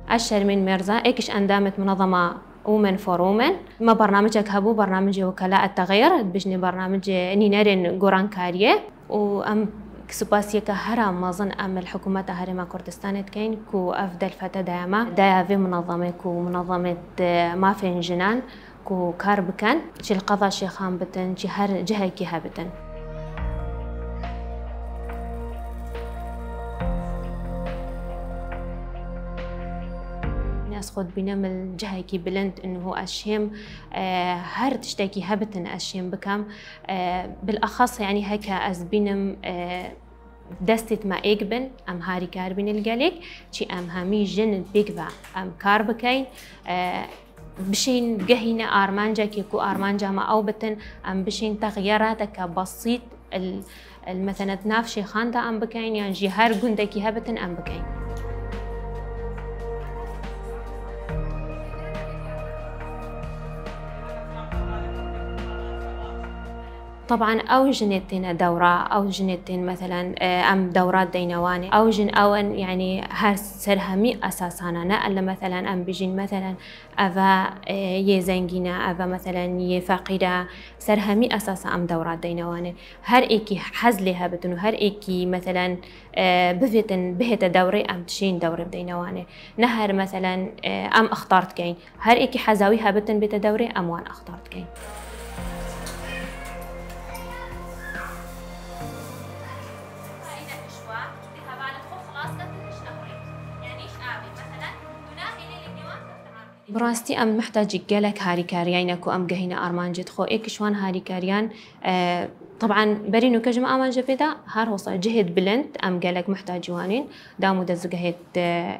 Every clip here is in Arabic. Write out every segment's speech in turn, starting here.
أشهر من مرزا إيكش أندامت منظمة وومن فور وومن ما برنامجك هبو برنامج وكلاء التغيير بجني برنامج نينارين جوران كاريه وأم سباسية كهرا ما ظن أم الحكومة هرما كردستان كين كو أفضل فتى دايما دايا في منظمة كو منظمة ما في جنان كو كاربكان شي القضاء شيخان بتن شي هر جهة كيها بتن ناس خود بينام الجهة كي بلند إنه هو أشيم هر تشتكي هبتن أشيم بكم بالأخص يعني هكا أز بينم دستت ما إيجبن أم هاري كاربين الجالك شي أم هامي جن بيجبا أم كاربكين بشين جهينا أرمانجا كيكو أرمانجا ما أو بتن أم بشين تغييراتك بسيط مثلا نافشي خاندا أم بكين يعني جهار جندكي هبتن أم بكين طبعا أو جنتين دورة أو جنتين مثلا أم دورات دينواني أو جن أون يعني هر سرهمي أساسانا نقل مثلا أم بيجين مثلا أفا يزنجينا أفا مثلا يفقيرة سرهمي أساسا أم دورات دينواني هر إيكي حزلها بتنو هر إيكي مثلا بهت دوري أم تشين دوري بدينواني نهر مثلا أم اخترت كين هر إيكي حزاويها بتن بيت دوري أم وان اخترت كين براستي أم محتاج جالك هاريكاريانك وأم جهينا أرمانجت خو إيك شوان هاريكاريان طبعا برينو كجمع أمانجة بدا هار وصل جهد بلند أم جالك محتاج وانين دامو دز جهد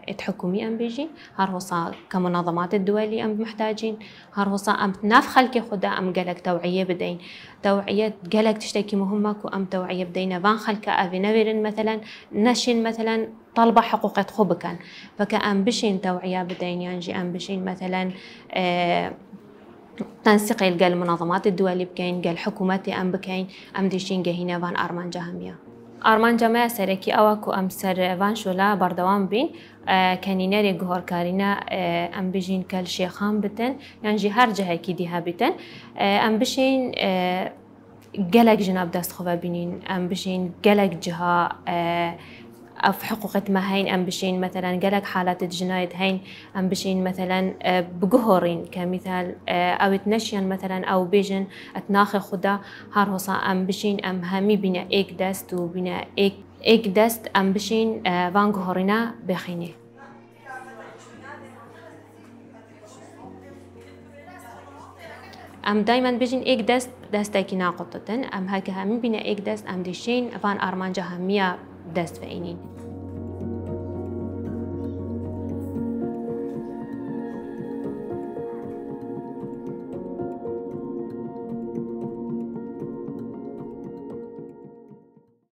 الحكومي أم بيجي هار وصل كمنظمات الدولية أم محتاجين هار وصل أم ناف خلك خدا أم جالك توعية بدين توعية جالك تشتكي مهمك وأم توعية بدينا فان خلك أبي نبرن مثلا نشين مثلا طلبة حقوق خبكان فكأم بشين توعية بدين يعني أم بشين مثلا تنسيق يلقى المنظمات الدولية بكين قال حكوماتي أم بكين أم ديشين جهينا فان أرمان جهمية أرمان جماعة سركي أواكو أم سر فان شولا بردوان بين كانيناري جهور كارينا أم بيجين كل شيخان بتن يعني هر جهة كيديها بتن أم بشين جلك جناب دست خواه بینین ام بشین جلك جها أف حقوقة ما هين أم بشين مثلا جلك حالات الجناية هين أم بشين مثلا بجهورين كمثال أو تنشين مثلا أو بيجن أتناخ خدا هارهصا أم بشين أم همي بنا إيك دست وبنا إيك دست أم بشين فان جهورنا بخينه أم دايما بيجين إيك دست كي ناقطتن أم هكا همي بنا إيك دست أم ديشين فان أرمان جهمية دست فإنين